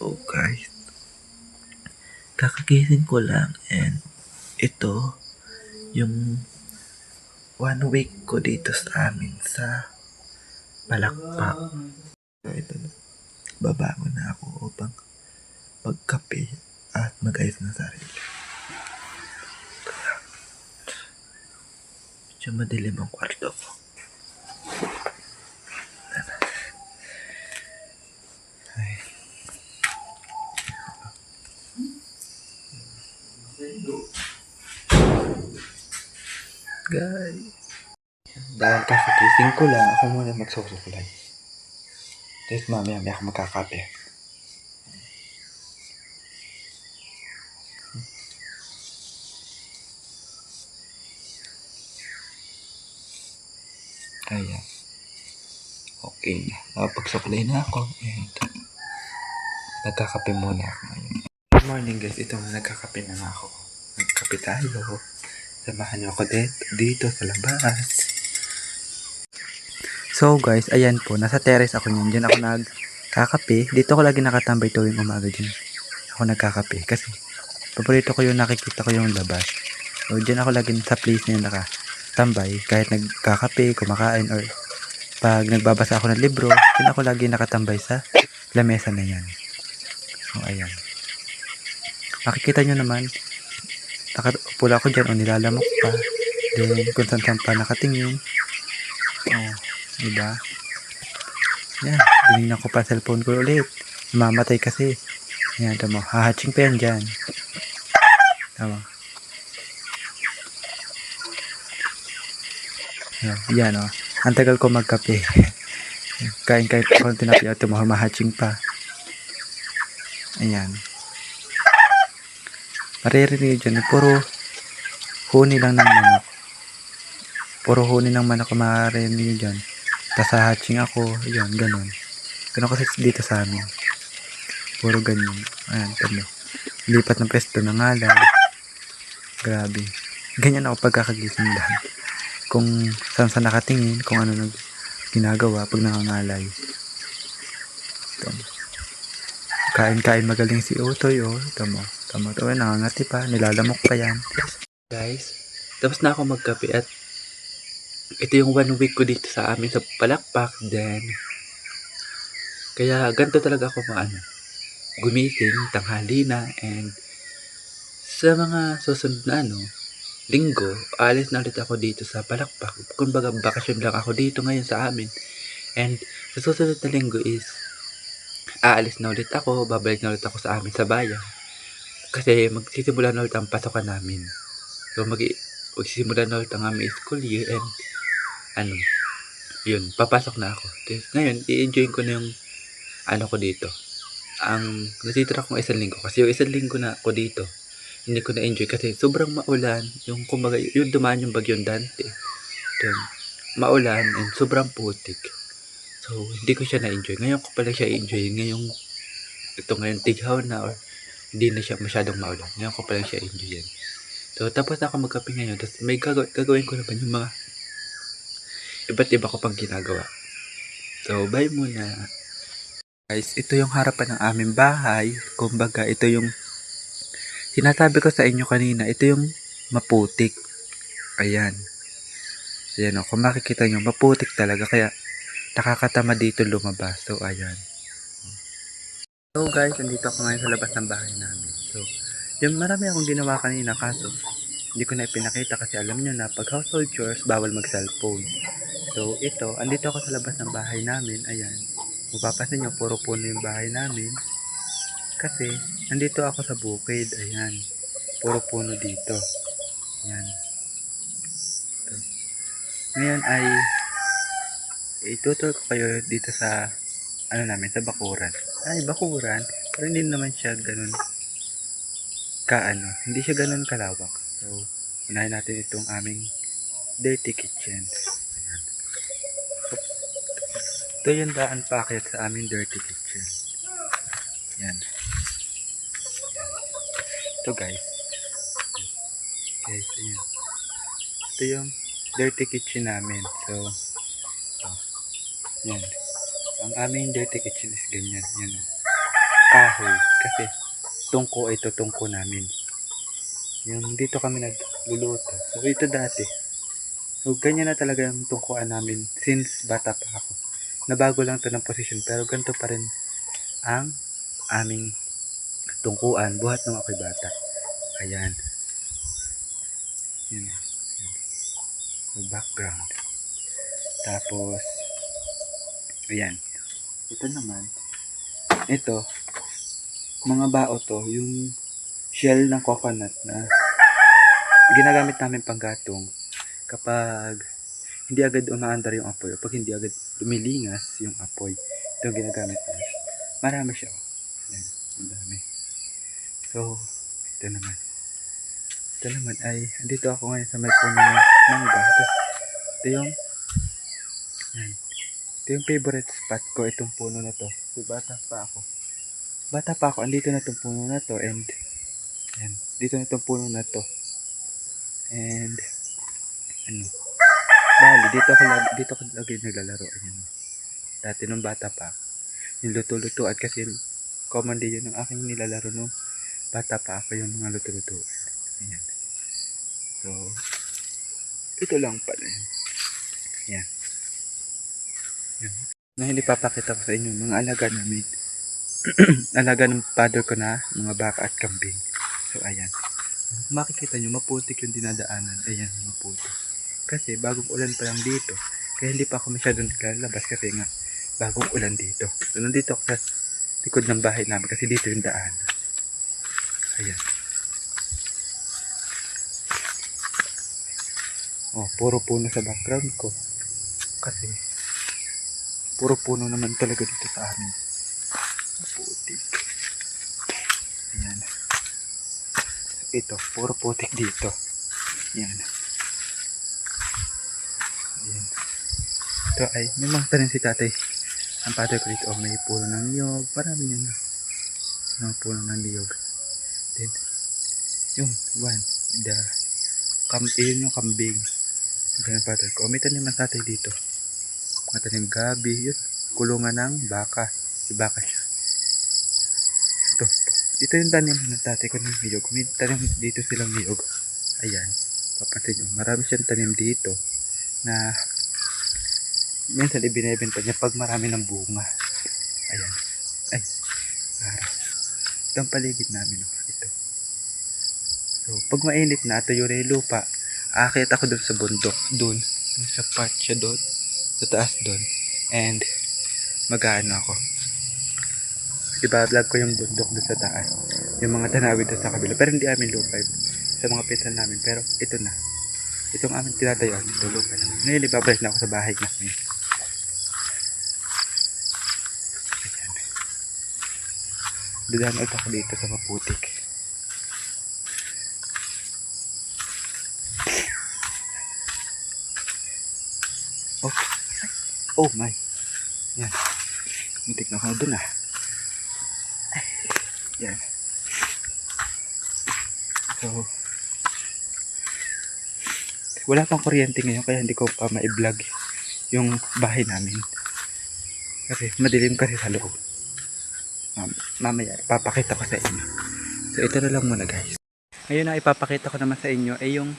So guys, kakagising ko lang and ito yung 1 week ko dito sa amin sa Palakpak. So ito na, babangon na ako upang magkape at mag-ayos ng sarili. Medyo madilim ang kwarto ko. Ay. Guys, dahil kakagising ko lang, ako muna magsusukulay. Tapos mamaya ako magkakape. Ayan. Okay na. Nakapagsukulay na ako and nagkakape muna ako ngayon. Good morning guys. Ito na, nagkakape na nga ako. Nagkape tayo. Samahan niyo ako dito sa labas. So guys, ayan po. Nasa terrace ako niyan. Diyan ako nagkakape. Dito ko lagi nakatambay tuwing umaga dyan. Ako nagkakape. Kasi paborito ko yung nakikita ko yung labas. So diyan ako lagi sa place na yun nakatambay. Kahit nagkakape, kumakain, or pag nagbabasa ako ng libro, diyan ako lagi nakatambay sa lamesa na yan. So ayan. Makikita nyo naman, nakaupo ako dyan o nilalamok pa. Then kung saan pa nakatingin. Oh, diba? Yan, dinignan ko pa cellphone ko ulit. Mamatay kasi. Yan, tamo. Hahatching pa yan dyan. Tama. Yan, o. Ang tagal ko magkape. Kain-kain pa akong tinapi at mahatching pa. Ayan. Maririnig dyan, puro huni lang ng manok. Puro huni ng manok ko maririnig dyan. Tapos hatching ako, yun, ganun. Ganun kasi dito sa amin. Puro ganyan. Ayan, tamo. Lipat ng pwesto ng ngalay. Grabe. Ganyan ako pagkakagising lang. Kung saan nakatingin, kung ano nang ginagawa pag nangangalay. Tamo. Kain-kain magaling si Utoy, oh. Tamo. Tama-tama, nangangati pa, nilalamok pa yan. Guys, tapos na ako magkape at ito yung 1 week ko dito sa amin sa Palakpak. Then, kaya ganito talaga ako gumising, tanghali na, and sa mga susunod na linggo, alis na ulit ako dito sa Palakpak. Kumbaga, bakasyon lang ako dito ngayon sa amin. And sa susunod na linggo is, aalis na ulit ako, babalik na ulit ako sa amin sa bayan. Kasi magsisimula na ulit ang pasokan namin. So magsisimula na ulit ang aming school year and yun, papasok na ako. Tapos ngayon, i-enjoy ko na yung ko dito. Ang natitira kong isang linggo. Kasi yung isang linggo na ako dito, hindi ko na-enjoy kasi sobrang maulan. Yung kumbaga, yung dumaan yung bagyong Dante. Then, maulan and sobrang putik. So, hindi ko siya na-enjoy. Ngayon ko pala siya i-enjoy. Ngayon tighaw na or hindi na siya masyadong maulan. Ngayon ko pala siya enjoyin. So, tapos na ako magkape ngayon. Tapos may gagawin ko naman yung mga iba't iba ko pang ginagawa. So, bye muna. Guys, ito yung harapan ng aming bahay. Kumbaga, ito yung sinasabi ko sa inyo kanina. Ito yung maputik. Ayan. Ayan o. Kung makikita nyo, maputik talaga. Kaya, nakakatama dito lumabas. So, ayan. So guys, nandito ako ngayon sa labas ng bahay namin. So, yung marami akong ginawa kanina kaso hindi ko na ipinakita kasi alam nyo na pag household chores, bawal mag-cellphone. So, ito, andito ako sa labas ng bahay namin. Ayan. Mapapansin nyo, puro puno yung bahay namin. Kasi, nandito ako sa bukid. Ayan. Puro puno dito. Ayan. Ito. Ngayon ay itutur ko kayo dito sa namin, sa bakuran. Ay, bakuran. Pero hindi naman siya ganun hindi siya ganun kalawak. So, unahin natin itong aming dirty kitchen. Ayan. Ito yung daan packet sa aming dirty kitchen. Ayan. Ito guys. Guys, ayan. Ito yung dirty kitchen namin. So, ito. Ayan. Ang aming dirty kitchen is ganyan. Ayan. kahoy. Kasi tungko ito, tungko namin. Yung dito kami nagluluto. So ito dati. So ganyan na talaga yung tungkuan namin since bata pa ako. Nabago lang to ng posisyon pero ganito pa rin ang aming tungkuan buhat nung ako'y bata. Ayan. Yun. Yung background. Tapos, ayan. Ito naman. Ito, mga bao to, yung shell ng coconut na ginagamit namin panggatong kapag hindi agad umaandar yung apoy o pag hindi agad lumilingas yung apoy. Ito yung ginagamit namin. Marami siya. Ayan, ang dami. So, ito naman. Ito naman ay, andito ako ngayon sa may puno ng mangga. Ito yung, yan. Ito yung favorite spot ko, itong puno na to. So, bata pa ako, andito na itong puno na to and, yan, dito na itong puno na to. And, ano, bali, dito ako lagi naglalaro. Ayan. Dati nung bata pa, yung luto-lutuan kasi common din yun ang aking nilalaro nung bata pa ako yung mga luto-lutuan. Ayan. So, ito lang pala yun. Ayan. Ayan. Na hindi papakita ko sa inyo, mga alaga namin. Alaga ng father ko na, mga baka at kambing. So, ayan. Makikita nyo, maputik yung dinadaanan. Ayan, maputik. Kasi bagong ulan pa lang dito. Kaya hindi pa ako masyadong naglalabas kasi nga bagong ulan dito. So, nandito ako sa likod ng bahay namin kasi dito yung daan. Ayan. Oh, puro puno sa background ko. Kasi puro puno naman talaga dito sa amin. Putik. Ayan. Ito, puro putik dito. Ayan. Ayan. Ito ay, may mga tanim si tatay. Ang father ko dito, oh, may puno ng niyog. Marami yan na. Mga puno ng niyog. Then, yung one, yun yung kambing. Ganyan father ko. May tanim ng tatay dito. Mga tanim gabi. Yun. Kulungan ng baka. Si baka siya. Ito yung tanim ng tatay ko ng niyog. May tanim dito silang niyog. Ayan. Papansin nyo. Marami siyang tanim dito. Na minsan ibinebenta niya pag marami ng bunga. Ayan. Ay. Ito ang paligid namin. Ito. So, pag mainit na, tuyo na yung lupa. Aakit ako doon sa bundok, doon sa part siya doon, sa taas doon, and mag-aano ako. Iba-vlog ko yung bundok doon sa taas, yung mga tanawid doon sa kabila, pero hindi amin lupa sa mga pinsan namin, pero ito na, itong amin tinatayuan, ito lupa namin. Ngayon ibabalik na ako sa bahay namin. Ayan. Dadaan ulit ako dito sa maputik. Okay. Oh my. Yan. Muntik na ako doon ah. Yan. So, wala pang kuryente ngayon kaya hindi ko pa ma-vlog yung bahay namin. Kasi madilim kasi sa loob. Mamaya ipapakita ko sa inyo. So, ito na lang muna guys. Ngayon na ipapakita ko naman sa inyo ay yung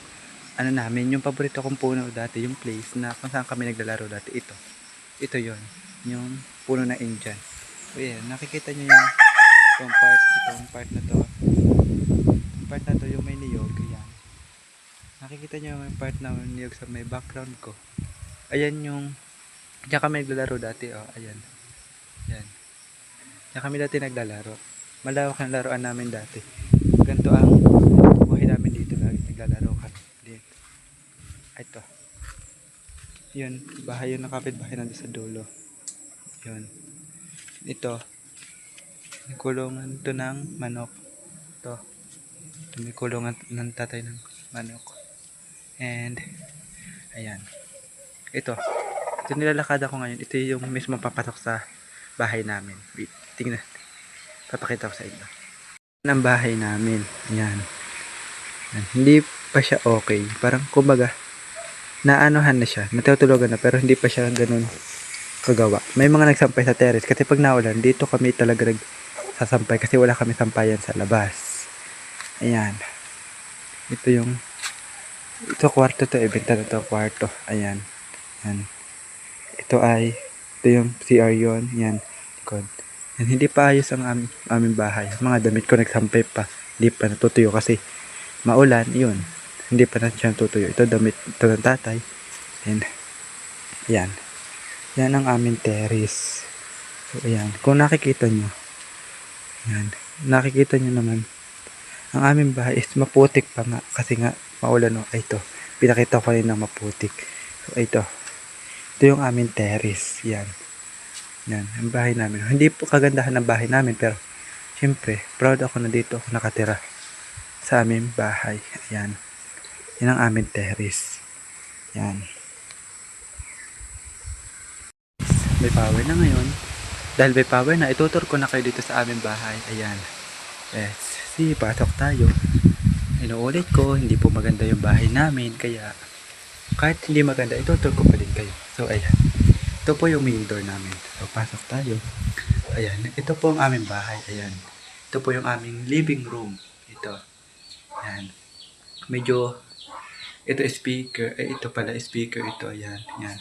ano namin, yung paborito kong puno dati, yung place na kung saan kami naglalaro dati, ito yon, yung puno na Indian. So yan, nakikita nyo yung itong part na to, yung may niyog, yan. Nakikita nyo yung part na niyog sa may background ko. Ayan yung, diyan kami naglalaro dati, oh, ayan. Yan. Diyan kami dati naglalaro. Malawak ang laruan namin dati. Ganito ang buhay namin dito, naglalaro kami. Ito. Yun, bahay yun ng kapitbahay nandun sa dulo. Yun. Ito. May kulungan to ng manok. Ito. May kulungan ng tatay ng manok. And, ayan. Ito. Ito nilalakad ako ngayon. Ito yung mismo papatok sa bahay namin. Wait, tingnan. Papakita ko sa inyo. Ng bahay namin. Ayan. Ayan. Hindi pa siya okay. Parang kumbaga, naanohan na siya, natutulugan na pero hindi pa siya ganun kagawa. May mga nagsampay sa terrace kasi pag naulan dito kami talaga sasampay kasi wala kami sampayan sa labas. Ayan. Ito kwarto to, ibenta na to kwarto. Ayan. Yan. Ito yung CR yun. Yan. Likod. Yan. Hindi pa ayos ang aming bahay. Mga damit ko nagsampay pa. Hindi pa natutuyo kasi maulan. Yun. Hindi pa na siya natutuyo. Ito damit. Ito ng tatay. And, yan. Yan ang aming terrace. So, ayan. Kung nakikita nyo. Yan. Nakikita nyo naman. Ang aming bahay is maputik pa nga. Kasi nga maulan o. Ito. Pinakita ko rin ng maputik. So, ito yung aming terrace. Yan. Yan. Ang bahay namin. Hindi po kagandahan ng bahay namin. Pero, syempre, proud ako na dito ako nakatira sa aming bahay. Ayan. Yan ang aming terrace. Yan. May power na ngayon. Dahil may power na, itutur ko na kayo dito sa aming bahay. Ayan. Let's see. Pasok tayo. Inuulit ko, hindi po maganda yung bahay namin. Kaya, kahit hindi maganda, itutur ko pa din kayo. So, ayan. Ito po yung main door namin. So, pasok tayo. Ayan. Ito po ang aming bahay. Ayan. Ito po yung aming living room. Ito. Ayan. Medyo, ito speaker. Ito pala speaker. Ito. Ayan. Ayan.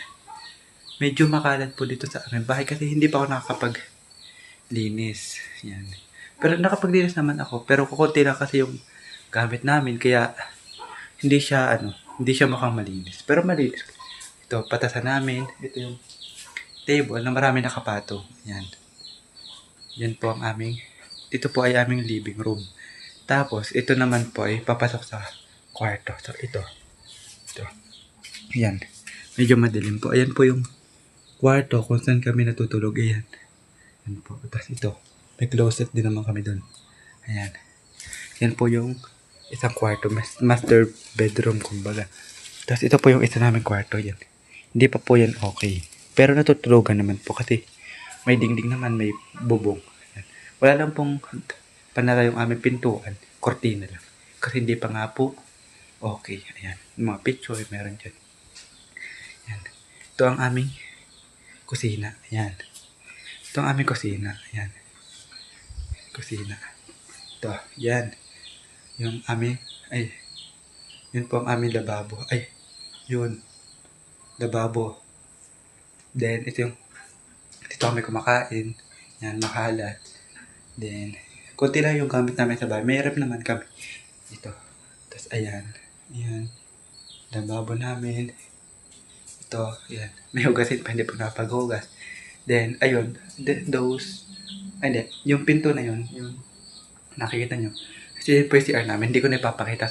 Medyo makalat po dito sa aming bahay kasi hindi pa ako nakakapag-linis. Ayan. Pero nakapaglinis naman ako. Pero kukunti lang kasi yung gamit namin. Kaya, hindi siya mukhang malinis. Pero malinis. Ito, patasan namin. Ito yung table na marami nakapatong. Yan. Yan po ang ito po ay aming living room. Tapos, ito naman po ay papasok sa kwarto. So, ito. Yan. Medyo madilim po. Ayan po yung kwarto kung saan kami natutulog. Ayan. Yan po. Tapos ito. May closet din naman kami doon. Ayan. Yan po yung isang kwarto. Master bedroom kumbaga. Tapos ito po yung isa naming kwarto. Yan. Hindi pa po yan okay. Pero natutulugan naman po kasi may dingding naman, may bubong. Yan. Wala lang pong panara yung aming pintuan. Kortina lang. Kasi hindi pa nga po okay. Ayan. Yung mga picture meron dyan. Yan. Ito ang aming kusina. Ayan. Ito ang aming kusina. Ayan. Kusina. Ito. Yan. Yung aming, yun po ang aming lababo. Yun. Lababo. Then, dito kami kumakain. Yan, makalat. Then, kunti lang yung gamit namin sa bahay. May rep naman kami. Ito. Tapos, ayan. Ayan. Lababo namin. Ito, ayan. May hugasin pa, hindi pa napaghugas. Then, ayun. Yung pinto na yun. Yung nakikita nyo. Kasi yun po yung CR namin. Hindi ko na ipapakita.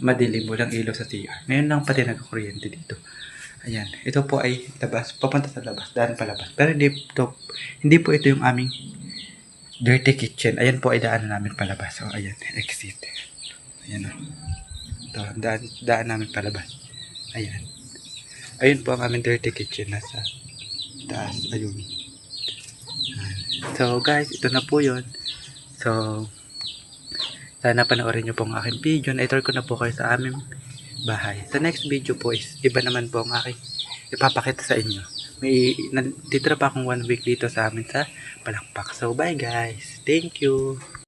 Madilim, walang ilaw sa CR. Ngayon lang pati nagkukuryente dito. Ayan. Ito po ay labas. Papunta sa labas. Daan palabas. Pero hindi po ito yung aming dirty kitchen. Ayan po ay daan namin palabas. So, ayan. Exit. Ayan o. Ito. Daan namin palabas. Ayan. Ayun po ang aming dirty kitchen. Nasa taas. Ayun. Ayan. So, guys. Ito na po yun. So, sana panoorin nyo po ang aking video. Na-tour ko na po kayo sa aming bahay. Sa next video po is iba naman po ang aking ipapakita sa inyo. May titira pa akong 1 week dito sa amin sa Palakpak. So bye guys. Thank you.